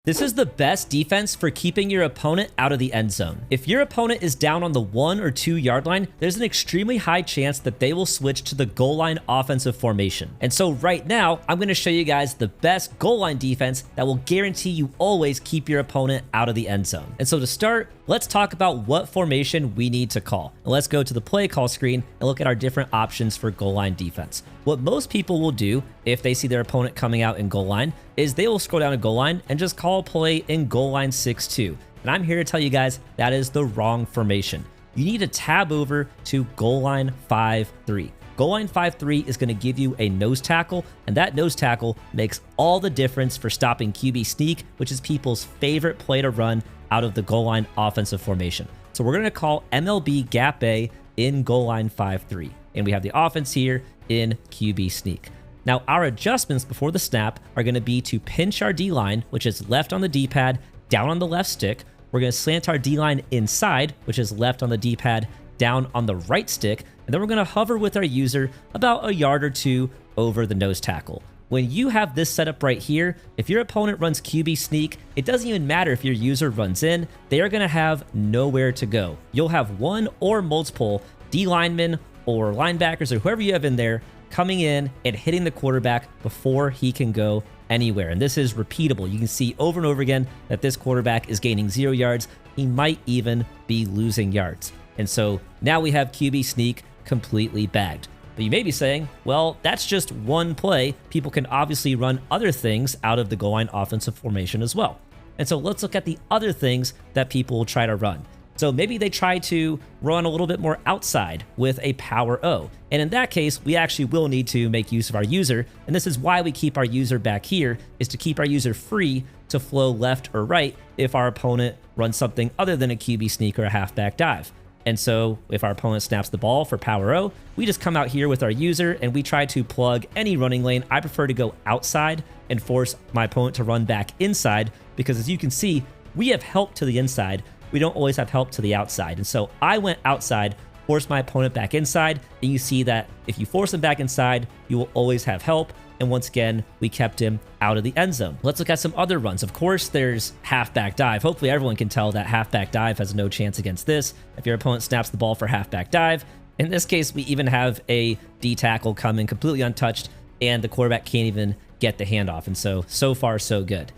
This is the best defense for keeping your opponent out of the end zone. If your opponent is down on the 1 or 2 yard line, there's an extremely high chance that they will switch to the goal line offensive formation. And so right now, I'm going to show you guys the best goal line defense that will guarantee you always keep your opponent out of the end zone. And so to start, let's talk about what formation we need to call. And let's go to the play call screen and look at our different options for goal line defense. What most people will do if they see their opponent coming out in goal line is they will scroll down to goal line and just call a play in goal line 6-2. And I'm here to tell you guys that is the wrong formation. You need to tab over to goal line 5-3. Goal line 5-3 is going to give you a nose tackle, and that nose tackle makes all the difference for stopping QB sneak, which is people's favorite play to run out of the goal line offensive formation. So we're going to call MLB Gap A in goal line 5-3. And we have the offense here in QB sneak. Now, our adjustments before the snap are going to be to pinch our D-line, which is left on the D-pad, down on the left stick. We're going to slant our D-line inside, which is left on the D-pad, down on the right stick. And then we're going to hover with our user about a yard or two over the nose tackle. When you have this setup right here, if your opponent runs QB sneak, it doesn't even matter if your user runs in, they are going to have nowhere to go. You'll have one or multiple D linemen or linebackers or whoever you have in there coming in and hitting the quarterback before he can go anywhere. And this is repeatable. You can see over and over again that this quarterback is gaining 0 yards. He might even be losing yards. And so now we have QB sneak completely bagged. But you may be saying, well, that's just one play. People can obviously run other things out of the goal line offensive formation as well. And so let's look at the other things that people will try to run. So maybe they try to run a little bit more outside with a power O. And in that case, we actually will need to make use of our user. And this is why we keep our user back here, is to keep our user free to flow left or right if our opponent runs something other than a QB sneak or a halfback dive. And so if our opponent snaps the ball for power O, we just come out here with our user and we try to plug any running lane. I prefer to go outside and force my opponent to run back inside because, as you can see, we have help to the inside. We don't always have help to the outside. And so I went outside, forced my opponent back inside, and you see that if you force him back inside, you will always have help. And once again, we kept him out of the end zone. Let's look at some other runs. Of course, there's halfback dive. Hopefully everyone can tell that halfback dive has no chance against this. If your opponent snaps the ball for halfback dive, in this case, we even have a D tackle come in completely untouched, and the quarterback can't even get the handoff. And so far, so good.